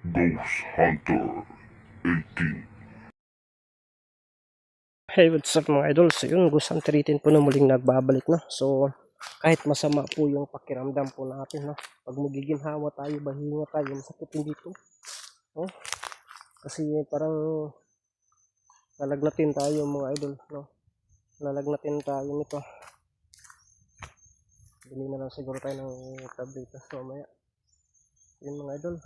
Ghost Hunter 18. Hey, what's up mga idol? So yun, Ghost Hunter 18 po na muling nagbabalik na. So, kahit masama po yung pakiramdam po natin, no? Pag magiginhawa tayo, bahinga tayo, masakit din dito. No? Kasi parang lalagnatin tayo mga idol, no? Lalagnatin tayo nito. Bili na lang siguro tayo ng tableta so mamaya. Yun mga idol.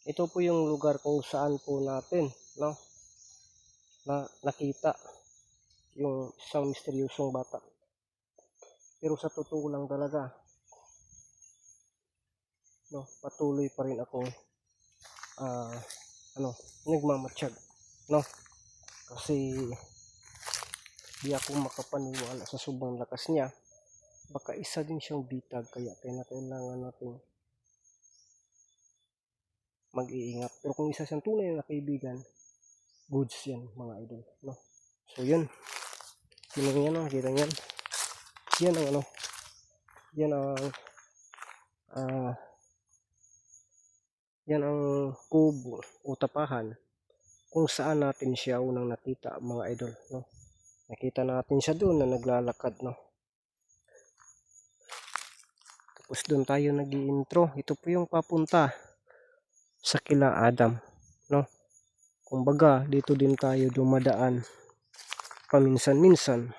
Ito po yung lugar kung saan po natin, no? Nakita yung isang misteryosong bata. Pero sa totoo lang talaga, no, patuloy pa rin akong nagmamatsyag, no? Kasi di ako makapaniwala sa sobrang lakas niya. Baka isa din siyang bitag kaya kailangan natin mag-iingat. Pero kung isa siyang tunay na kaibigan, goods yan mga idol, no? So yun, yun yan, nakita yan. Yan ang yan ang yan ang kubo o tapahan kung saan natin siya unang nakita mga idol, no? Nakita natin siya doon na naglalakad, no? Tapos doon tayo nag-i-intro. Ito po yung papunta sa kila Adam, no? Kumbaga dito din tayo dumadaan paminsan-minsan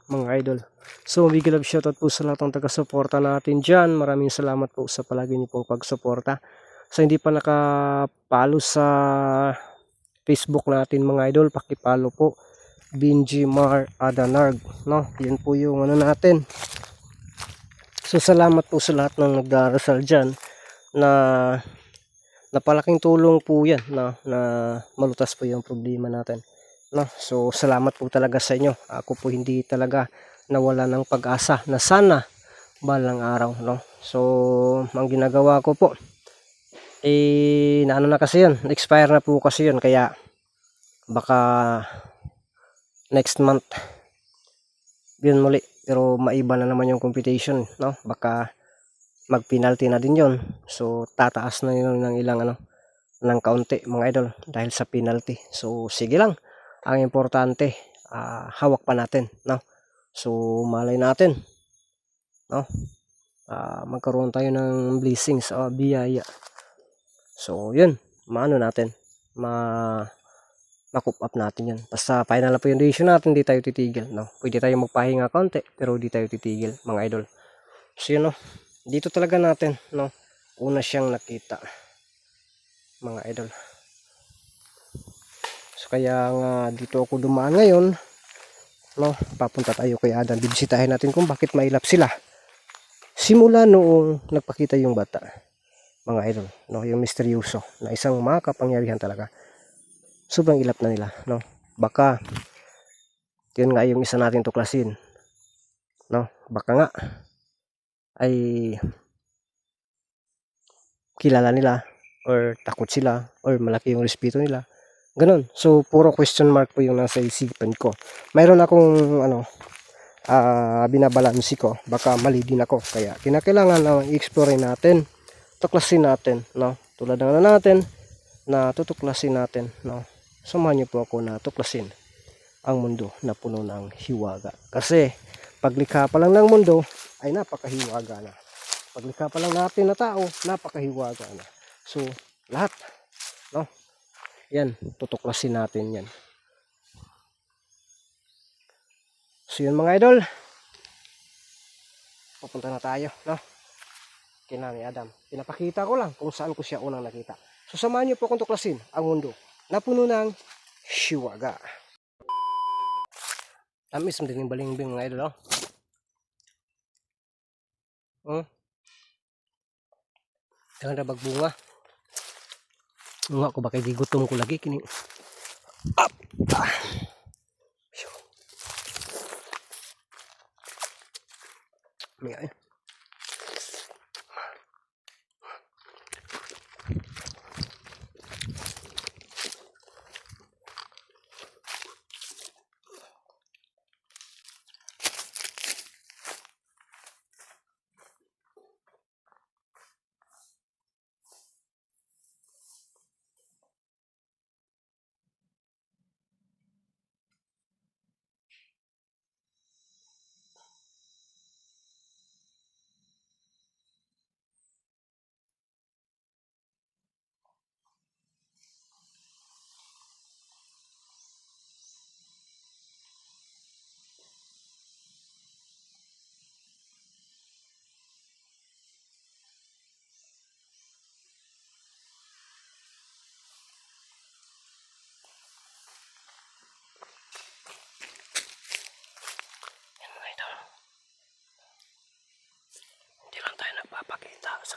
mga idol. So big love shoutout po sa lahat ng taga-suporta natin dyan. Maraming salamat po sa palagi niyo pong pagsuporta. So hindi pa nakapalo sa Facebook natin mga idol, pakipalo po. Binji Mar Adanarg, no? Yan po yung natin. So salamat po sa lahat ng nagdarasal dyan na napalaking tulong po yan na malutas po yung problema natin, no? So salamat po talaga sa inyo. Ako po hindi talaga nawala ng pag-asa na sana balang araw, no? So ang ginagawa ko po na kasi yun, expire na po kasi yun, kaya baka next month yun muli, pero maiba na naman yung computation, no? Baka mag penalty na din yon. So tataas na yun ng ilang ng kaunti mga idol dahil sa penalty. So sige lang, ang importante hawak pa natin, no? So malay natin, no? Magkaroon tayo ng blessings o biyaya. So yun, maano natin, ma-coop up natin yan. Basta final na po yung decision natin, di tayo titigil, no? Pwede tayo magpahinga kaunti pero di tayo titigil mga idol. So yun, no? Dito talaga natin, no? Una siyang nakita mga idol. So kaya nga dito ako dumaan ngayon, no? Papunta tayo kay Adam, bibisitahin natin kung bakit mailap sila simula noong nagpakita yung bata mga idol, no? Yung misteryoso na isang makapangyarihan talaga. Sobrang ilap na nila, no? Baka yun nga yung isa natin tuklasin, no? Baka nga ay kilala nila or takot sila or malaki yung respeto nila, ganun. So puro question mark po yung nasa isipan ko. Mayroon akong binabalansi ko, baka mali din ako, kaya kinakailangan na i-explore natin, tuklasin natin, no? Tulad ng natin na tutuklasin natin, no? Samahan niyo po ako na tuklasin ang mundo na puno ng hiwaga. Kasi paglikha pa lang ng mundo ay napakahiwaga na. Paglikha pa lang natin na tao, napakahiwaga na. So lahat, no? Yan, tutuklasin natin yan. So yun mga idol, papunta na tayo, no? Kina ni Adam. Pinapakita ko lang kung saan ko siya unang nakita. So samahan niyo po akong tuklasin ang mundo na puno ng hiwaga. Tamis mo din yung balingbing mga idol, oh. Jangan ada bagbunga. Nga ko bakay gigutom ko lagi kini. Up. May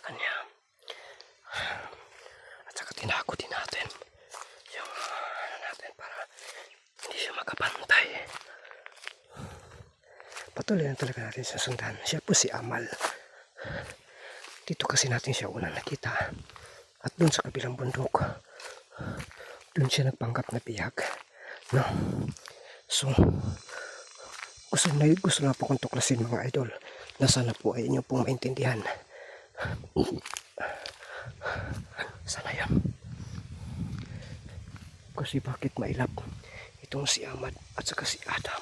kanya. At saka tinago din natin yung natin para hindi siya makapantay. Patuloy na talaga natin sa sundan. Siya po si Amal. Dito kasi natin siya unang nakita. At dun sa kabilang bundok, dun siya nagpanggap na biyag. No? So, gusto na po kong tuklasin mga idol. Na sana po ay inyo pong maintindihan. Sana yan. Kasi bakit mailap itong si Ahmad at saka si Adam.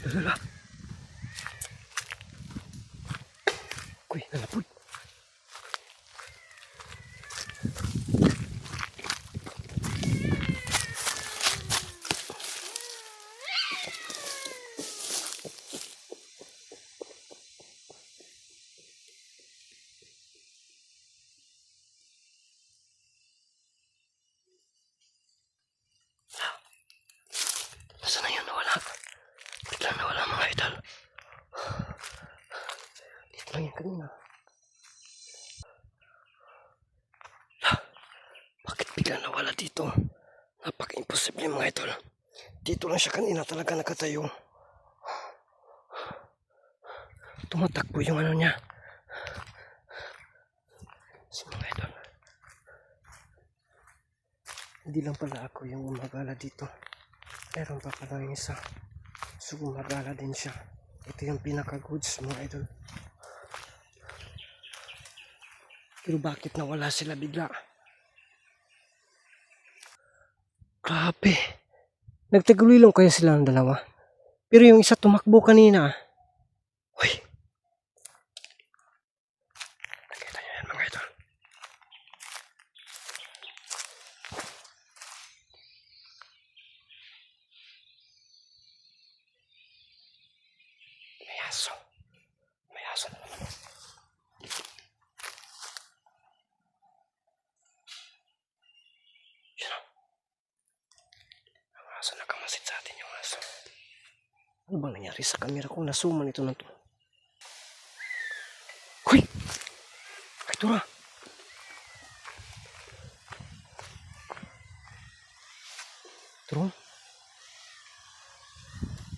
Lala. Kuy, nalapod. Nasaan na yun? Nawala. Biglang nawala mga idol. Dito lang yan kanina. Bakit biglang nawala dito? Napaka-imposible mga idol. Dito lang siya kanina talaga nakatayo. Tumatakbo yung ano niya. Si mga idol. Hindi lang pala ako yung gumagala dito. Meron pa pala yung isa. So gumagala din siya. Ito yung pinaka-goods mga idol. Pero bakit nawala sila bigla? Grabe. Nagtagulilong kaya sila ng dalawa. Pero yung isa tumakbo kanina. Uy. Nakita nyo yan mga idol. May aso. May aso na naman. Yun o. Ang aso nakamasid sa atin yung aso. Ano bang nangyari sa camera ko? Nasuman ito na to. Uy! Ay, tura! Tura?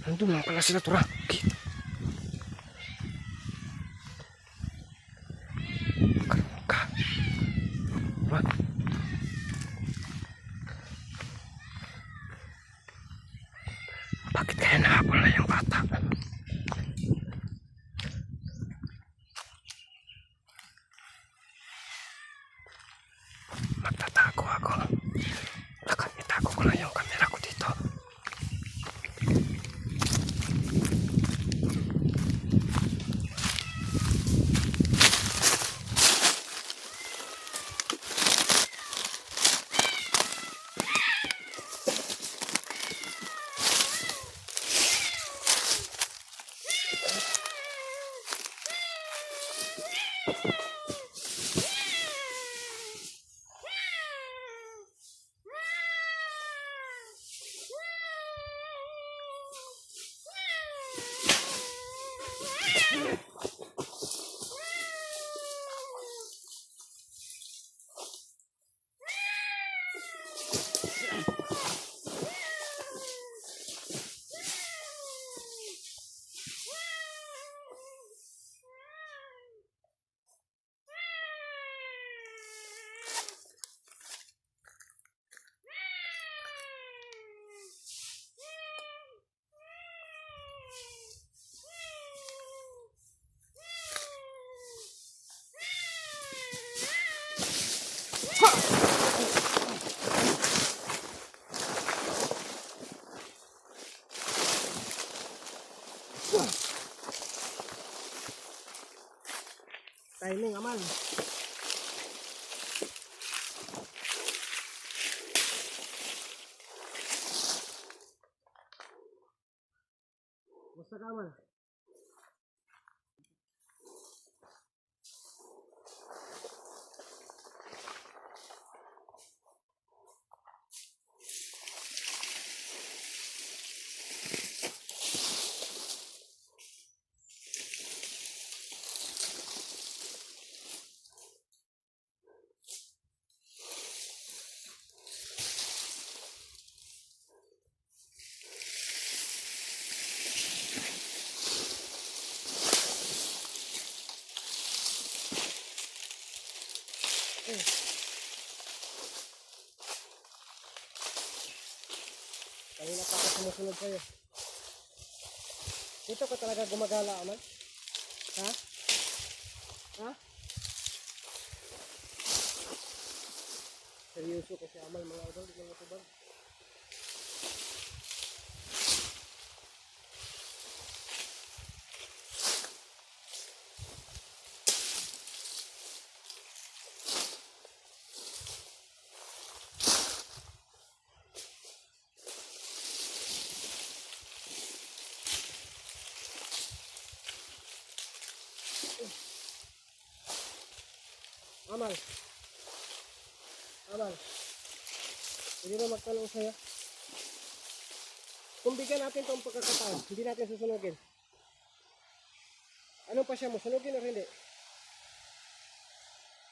Nandun lang pala sila, tura. Okay. Ka. Tura. Bakit kaya nahabol na yung bata? Magtatago ako. Baka itago ko na yung camera ko dito. Timing aman. Basta ka aman. Kanina pa ako sumusunod sa'yo. Dito ka talaga gumagala, Amal? Ha? Ha? Seryoso kasi Amal, mga idol, di mga tubag. Amal. Amal. Hindi ba magtanong sa'yo? Kung bigyan natin itong pagkakataon, hindi natin susunugin. Anong pa siya mo? Sunugin o hindi?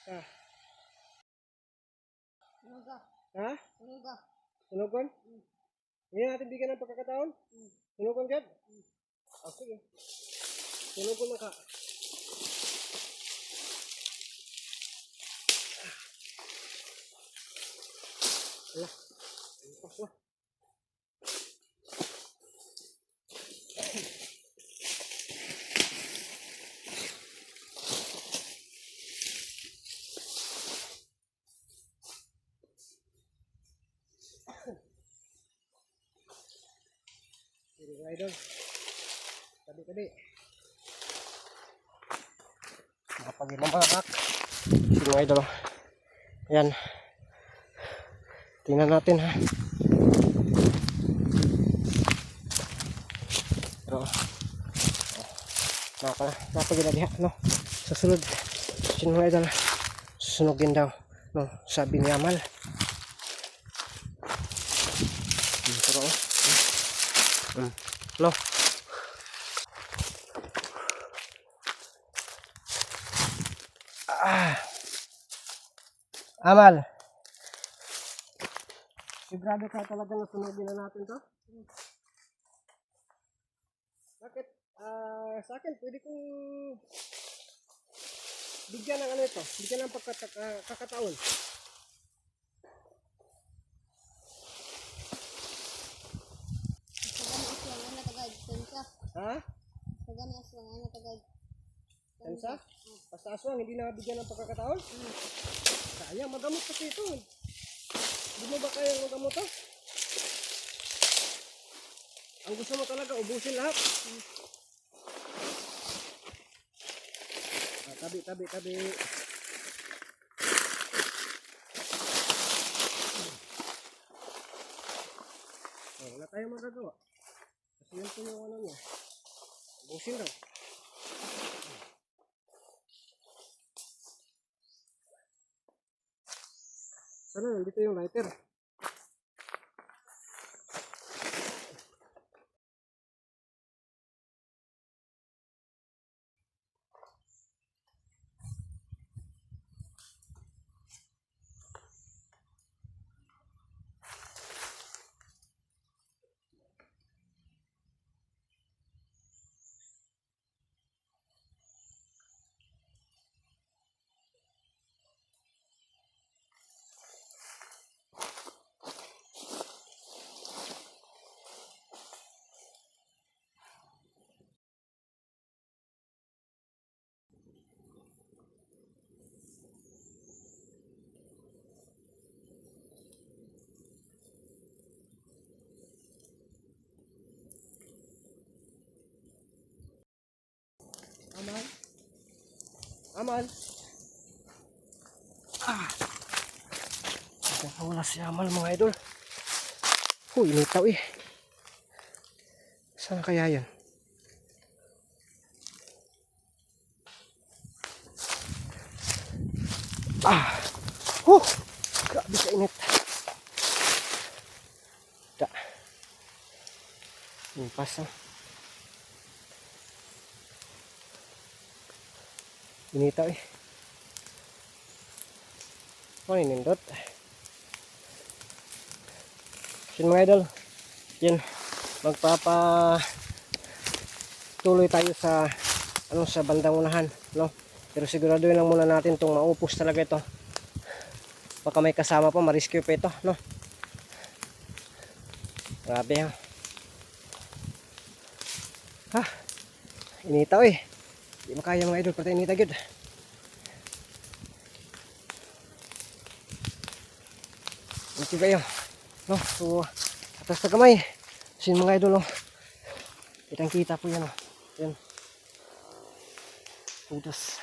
Ha? Sunuga. Ha? Sunuga. Sunugon? Hindi natin bigyan ng pagkakataon? Sunugon dyan? Oh, sige. Sunugon na ka. Wala. Pas na. Sige mga idol. Tabi-tabi. Nakapagin ng malakak. Sige mga idol. Ayan. Tingnan natin ha. Pero napagilagi ha, no? Susunod. Sino mga idol? Susunugin daw, no? Sabi ni Amal. Pero no? Amal. Sigurado ka talaga na sunugin na natin to? Bakit? Sa akin, pwede kong bigyan ng ano ito. Bigyan ng pagkakataon. Sagana aswang ana tagad tensa. Ha? Sagana aswang ana tagad. Tensa? Basta aswang, hindi na bigyan ng pagkakataon? Sayang, magamot kasi ito. Hindi mo ba kayang magamot to? Ang gusto mo talaga, ubusin lahat. Tabi. Wala tayong magagawa. Kasi yun po yung ano niya. Ubusin daw. Sana yun, dito yung lighter. Amal. Wala si Amal mga idol. Initaw eh. Saan kaya yan? Grabe sa init. Impas ha. Initaw eh. Nindot. Yun mga idol. Yan. Tuloy tayo sa sa bandang unahan, no? Pero siguraduhin lang muna natin itong maupos talaga ito. Baka may kasama pa, ma-rescue pa ito, no? Grabe yan. Ha? Inita eh. Di makaya mga idol, pati inita gud. Ito kayo. No? So, atas na kamay. Sin mga idol, no? Kitang kita po yan, no? Yan. Putos.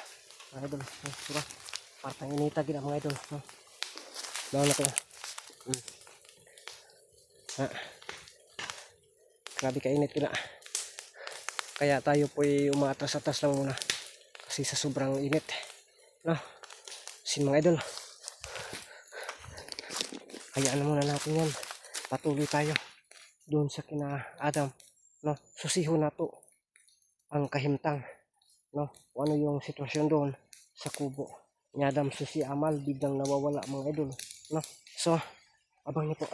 Mga idol. No? Diba? Partang inita gud mga idol, no? Bawal na kayo. Ha? Grabe kainit ko na. Kaya tayo po'y umaatras-atras lang muna. Kasi sa sobrang init. No? Sin mga idol. Hayaan na muna natin yan. Patuloy tayo. Doon sa kina Adam. No? Susiho na to. Ang kahimtang. No? O ano yung sitwasyon doon sa kubo. Ni Adam susi Amal biglang nawawala mga idol. No? So, abang niyo po.